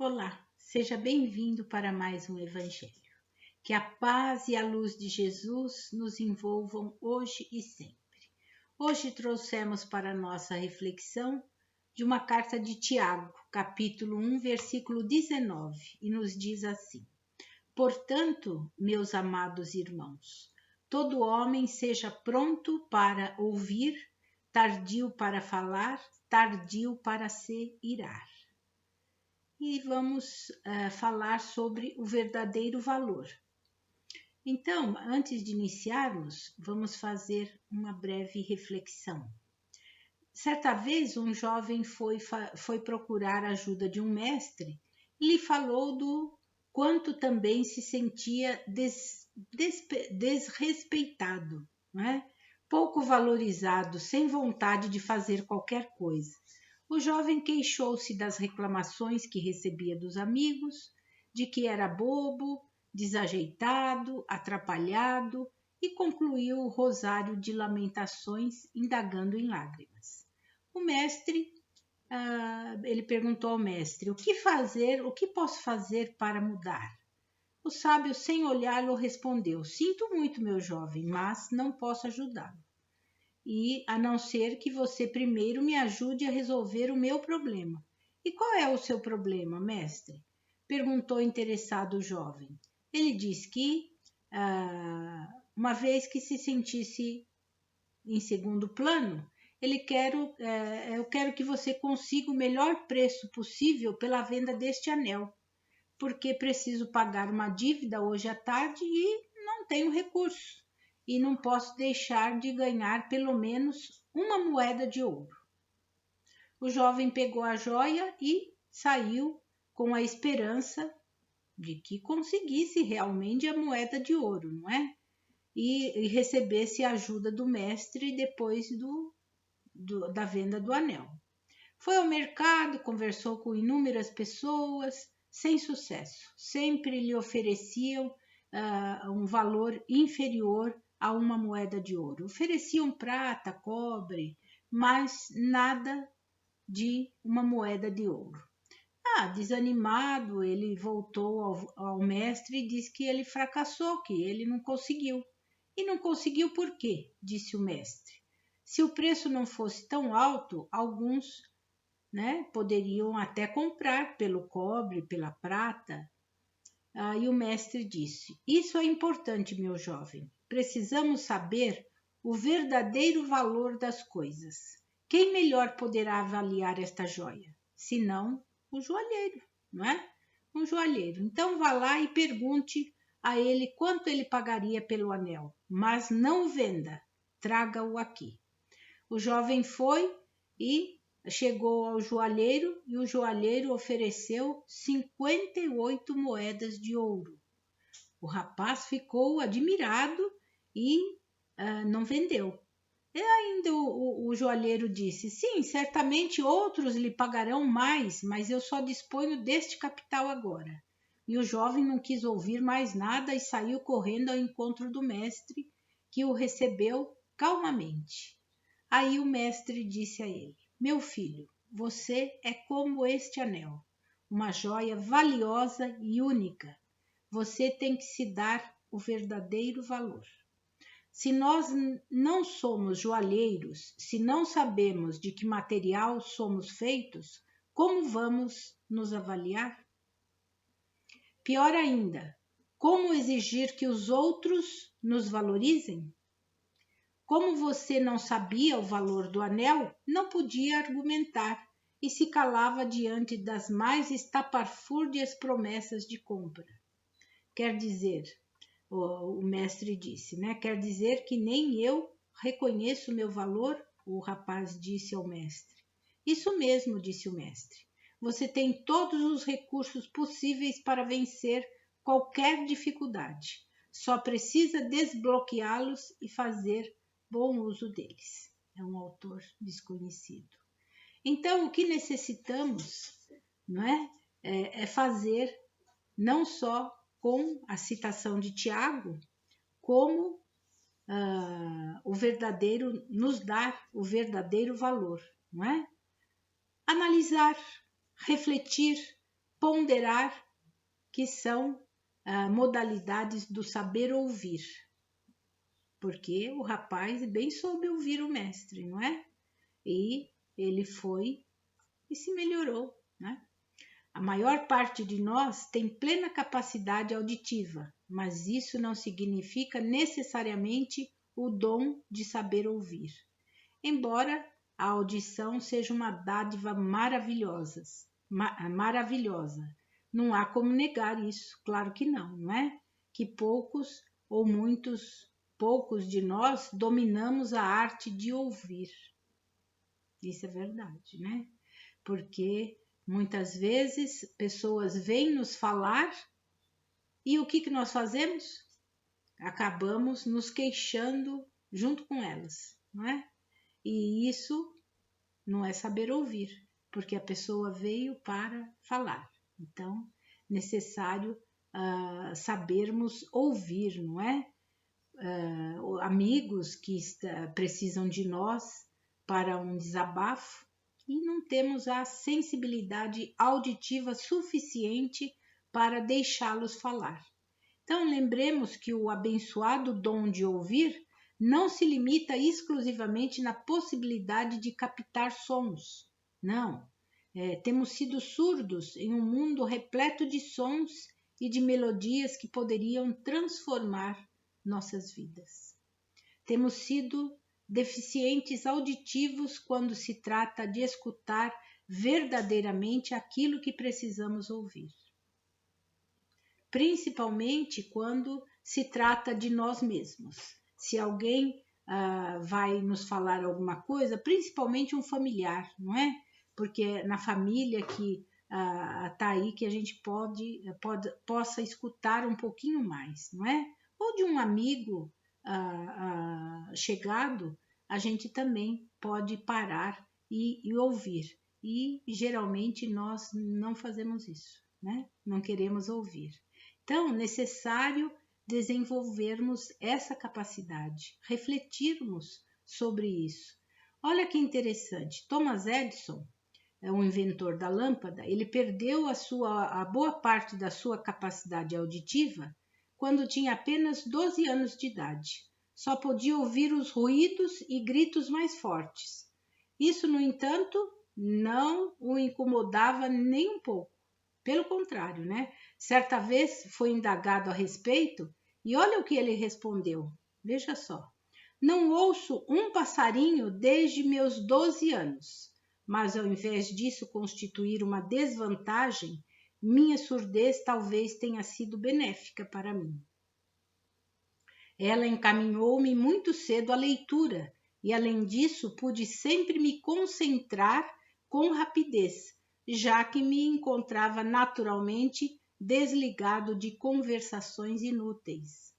Olá, seja bem-vindo para mais um Evangelho. Que a paz e a luz de Jesus nos envolvam hoje e sempre. Hoje trouxemos para nossa reflexão de uma carta de Tiago, capítulo 1, versículo 19, e nos diz assim: Portanto, meus amados irmãos, todo homem seja pronto para ouvir, tardio para falar, tardio para se irar. E vamos falar sobre o verdadeiro valor. Então, antes de iniciarmos, vamos fazer uma breve reflexão. Certa vez, um jovem foi procurar a ajuda de um mestre e lhe falou do quanto também se sentia desrespeitado, não é? Pouco valorizado, sem vontade de fazer qualquer coisa. O jovem queixou-se das reclamações que recebia dos amigos, de que era bobo, desajeitado, atrapalhado, e concluiu o rosário de lamentações, indagando em lágrimas. O mestre, ele perguntou ao mestre: o que posso fazer para mudar? O sábio, sem olhá-lo, respondeu: sinto muito, meu jovem, mas não posso ajudá-lo. E a não ser que você primeiro me ajude a resolver o meu problema. E qual é o seu problema, mestre? Perguntou interessado o jovem. Ele diz que, uma vez que se sentisse em segundo plano, eu quero que você consiga o melhor preço possível pela venda deste anel, porque preciso pagar uma dívida hoje à tarde e não tenho recurso. E não posso deixar de ganhar pelo menos uma moeda de ouro. O jovem pegou a joia e saiu com a esperança de que conseguisse realmente a moeda de ouro, não é? E recebesse a ajuda do mestre depois da venda do anel. Foi ao mercado, conversou com inúmeras pessoas, sem sucesso. Sempre lhe ofereciam um valor inferior a uma moeda de ouro. Ofereciam prata, cobre, mas nada de uma moeda de ouro. Desanimado, ele voltou ao mestre e disse que ele fracassou, que ele não conseguiu. E não conseguiu por quê? Disse o mestre. Se o preço não fosse tão alto, alguns poderiam até comprar pelo cobre, pela prata. E o mestre disse: isso é importante, meu jovem. Precisamos saber o verdadeiro valor das coisas. Quem melhor poderá avaliar esta joia? Senão o joalheiro, não é? Um joalheiro. Então vá lá e pergunte a ele quanto ele pagaria pelo anel. Mas não o venda, traga-o aqui. O jovem foi e chegou ao joalheiro e o joalheiro ofereceu 58 moedas de ouro. O rapaz ficou admirado e não vendeu. E ainda o joalheiro disse: sim, certamente outros lhe pagarão mais, mas eu só disponho deste capital agora. E o jovem não quis ouvir mais nada e saiu correndo ao encontro do mestre, que o recebeu calmamente. Aí o mestre disse a ele: meu filho, você é como este anel, uma joia valiosa e única. Você tem que se dar o verdadeiro valor. Se nós não somos joalheiros, se não sabemos de que material somos feitos, como vamos nos avaliar? Pior ainda, como exigir que os outros nos valorizem? Como você não sabia o valor do anel, não podia argumentar e se calava diante das mais estapafúrdias promessas de compra. Quer dizer, o mestre disse, quer dizer que nem eu reconheço o meu valor? O rapaz disse ao mestre. Isso mesmo, disse o mestre. Você tem todos os recursos possíveis para vencer qualquer dificuldade. Só precisa desbloqueá-los e fazer bom uso deles. É um autor desconhecido. Então, o que necessitamos, é fazer não só com a citação de Tiago, como nos dar o verdadeiro valor, não é? Analisar, refletir ponderar, que são modalidades do saber ouvir. Porque o rapaz bem soube ouvir o mestre, não é? E ele foi e se melhorou, né? A maior parte de nós tem plena capacidade auditiva, mas isso não significa necessariamente o dom de saber ouvir. Embora a audição seja uma dádiva maravilhosa. Não há como negar isso, claro que não é? Que poucos de nós dominamos a arte de ouvir. Isso é verdade, né? Porque muitas vezes pessoas vêm nos falar e o que nós fazemos? Acabamos nos queixando junto com elas, não é? E isso não é saber ouvir, porque a pessoa veio para falar. Então, necessário sabermos ouvir, não é? Amigos que precisam de nós para um desabafo e não temos a sensibilidade auditiva suficiente para deixá-los falar. Então, lembremos que o abençoado dom de ouvir não se limita exclusivamente na possibilidade de captar sons. Não, temos sido surdos em um mundo repleto de sons e de melodias que poderiam transformar nossas vidas. Temos sido deficientes auditivos quando se trata de escutar verdadeiramente aquilo que precisamos ouvir. Principalmente quando se trata de nós mesmos. Se alguém vai nos falar alguma coisa, principalmente um familiar, não é? Porque na família que está aí que a gente possa escutar um pouquinho mais, não é? Ou de um amigo chegado, a gente também pode parar e ouvir. E geralmente nós não fazemos isso, né? Não queremos ouvir. Então, necessário desenvolvermos essa capacidade, refletirmos sobre isso. Olha que interessante, Thomas Edison, um inventor da lâmpada, ele perdeu a boa parte da sua capacidade auditiva quando tinha apenas 12 anos de idade. Só podia ouvir os ruídos e gritos mais fortes. Isso, no entanto, não o incomodava nem um pouco. Pelo contrário, né? Certa vez foi indagado a respeito e olha o que ele respondeu. Veja só. Não ouço um passarinho desde meus 12 anos, mas ao invés disso constituir uma desvantagem, minha surdez talvez tenha sido benéfica para mim. Ela encaminhou-me muito cedo à leitura e, além disso, pude sempre me concentrar com rapidez, já que me encontrava naturalmente desligado de conversações inúteis.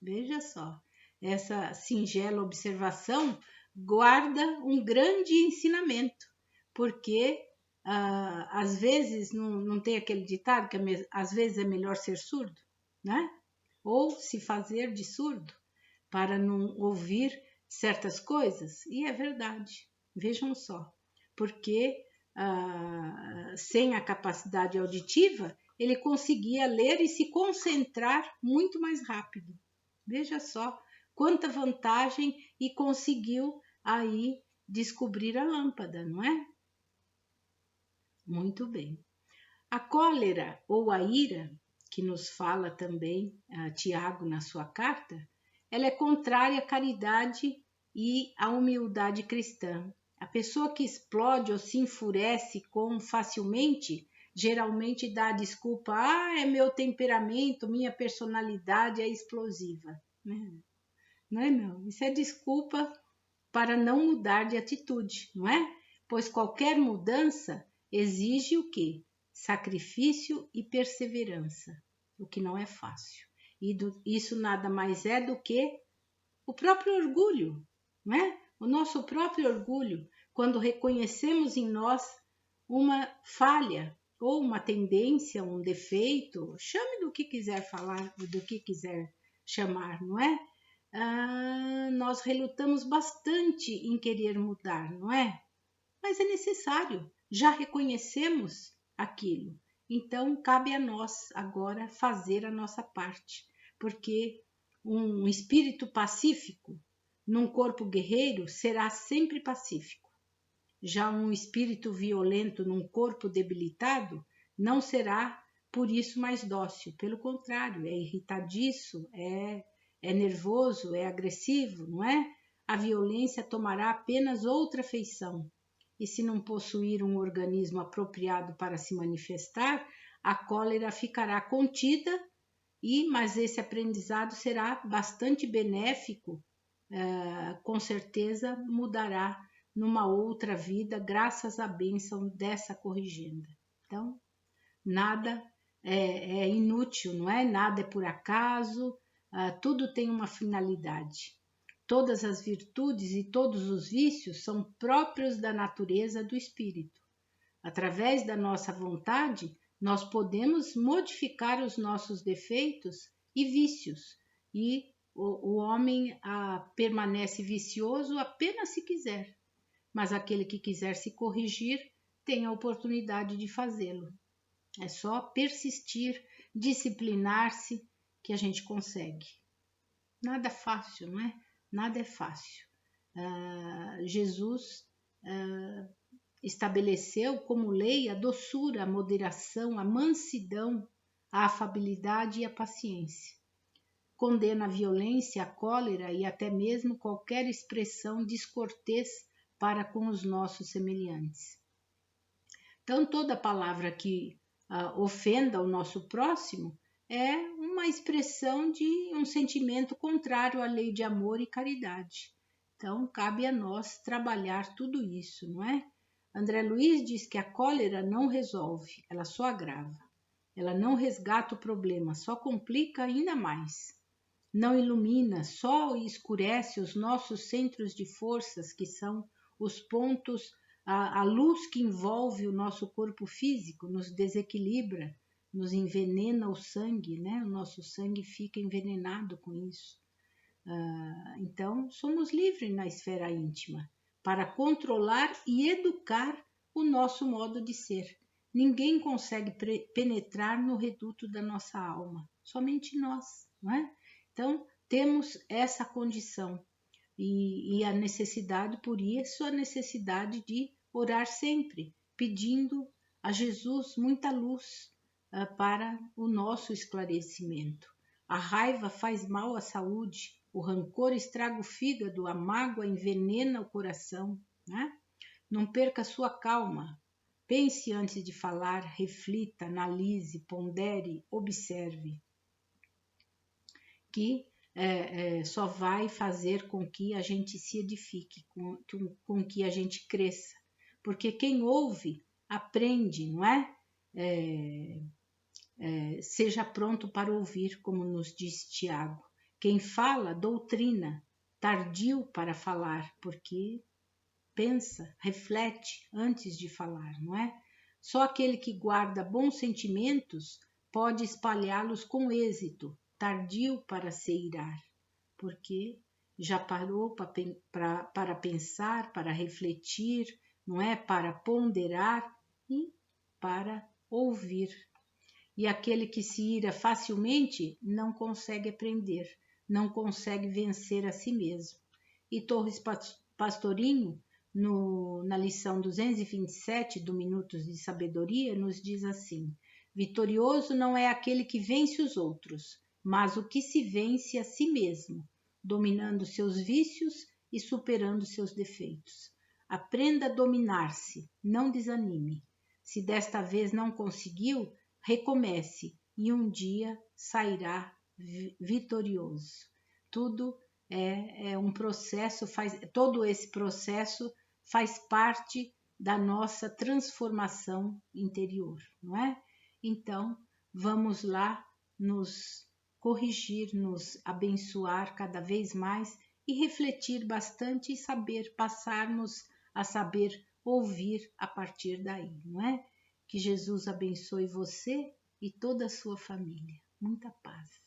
Veja só, essa singela observação guarda um grande ensinamento, porque às vezes não tem aquele ditado que às vezes é melhor ser surdo, né? Ou se fazer de surdo para não ouvir certas coisas. E é verdade, vejam só, porque sem a capacidade auditiva, ele conseguia ler e se concentrar muito mais rápido. Veja só quanta vantagem e conseguiu aí descobrir a lâmpada, não é? Muito bem. A cólera ou a ira, que nos fala também Tiago na sua carta, ela é contrária à caridade e à humildade cristã. A pessoa que explode ou se enfurece facilmente, geralmente dá a desculpa, é meu temperamento, minha personalidade é explosiva. Não é não, isso é desculpa para não mudar de atitude, não é? Pois qualquer mudança exige o quê? Sacrifício e perseverança, o que não é fácil. E isso nada mais é do que o próprio orgulho, não é? O nosso próprio orgulho, quando reconhecemos em nós uma falha ou uma tendência, um defeito, chame do que quiser falar, do que quiser chamar, não é? Nós relutamos bastante em querer mudar, não é? Mas é necessário, já reconhecemos aquilo. Então, cabe a nós agora fazer a nossa parte, porque um espírito pacífico num corpo guerreiro será sempre pacífico. Já um espírito violento num corpo debilitado não será por isso mais dócil. Pelo contrário, é irritadiço, é nervoso, é agressivo, não é? A violência tomará apenas outra feição. E se não possuir um organismo apropriado para se manifestar, a cólera ficará contida, mas esse aprendizado será bastante benéfico, com certeza mudará numa outra vida, graças à bênção dessa corrigenda. Então, nada é inútil, não é? Nada é por acaso, tudo tem uma finalidade. Todas as virtudes e todos os vícios são próprios da natureza do espírito. Através da nossa vontade, nós podemos modificar os nossos defeitos e vícios, e o homem permanece vicioso apenas se quiser. Mas aquele que quiser se corrigir tem a oportunidade de fazê-lo. É só persistir, disciplinar-se que a gente consegue. Nada fácil, não é? Nada é fácil. Jesus estabeleceu como lei a doçura, a moderação, a mansidão, a afabilidade e a paciência. Condena a violência, a cólera e até mesmo qualquer expressão descortês para com os nossos semelhantes. Então, toda palavra que ofenda o nosso próximo é uma expressão de um sentimento contrário à lei de amor e caridade. Então, cabe a nós trabalhar tudo isso, não é? André Luiz diz que a cólera não resolve, ela só agrava. Ela não resgata o problema, só complica ainda mais. Não ilumina, só escurece os nossos centros de forças, que são os pontos, a luz que envolve o nosso corpo físico, nos desequilibra, nos envenena o sangue, né? O nosso sangue fica envenenado com isso. Então, somos livres na esfera íntima para controlar e educar o nosso modo de ser. Ninguém consegue penetrar no reduto da nossa alma, somente nós, não é? Então, temos essa condição e a necessidade, por isso, a necessidade de orar sempre, pedindo a Jesus muita luz para o nosso esclarecimento. A raiva faz mal à saúde, o rancor estraga o fígado, a mágoa envenena o coração, né? Não perca sua calma. Pense antes de falar, reflita, analise, pondere, observe. Que só vai fazer com que a gente se edifique, com que a gente cresça. Porque quem ouve, aprende, não é? Seja pronto para ouvir, como nos diz Tiago. Quem fala, doutrina, tardio para falar, porque pensa, reflete antes de falar, não é? Só aquele que guarda bons sentimentos pode espalhá-los com êxito, tardio para se irar, porque já parou para pensar, para refletir, não é? Para ponderar e para ouvir. E aquele que se ira facilmente não consegue aprender, não consegue vencer a si mesmo. E Torres Pastorinho, na lição 227 do Minutos de Sabedoria, nos diz assim: vitorioso não é aquele que vence os outros, mas o que se vence a si mesmo, dominando seus vícios e superando seus defeitos. Aprenda a dominar-se, não desanime. Se desta vez não conseguiu, recomece e um dia sairá vitorioso. Tudo é um processo, todo esse processo faz parte da nossa transformação interior, não é? Então, vamos lá nos corrigir, nos abençoar cada vez mais e refletir bastante e passarmos a saber ouvir a partir daí, não é? Que Jesus abençoe você e toda a sua família. Muita paz.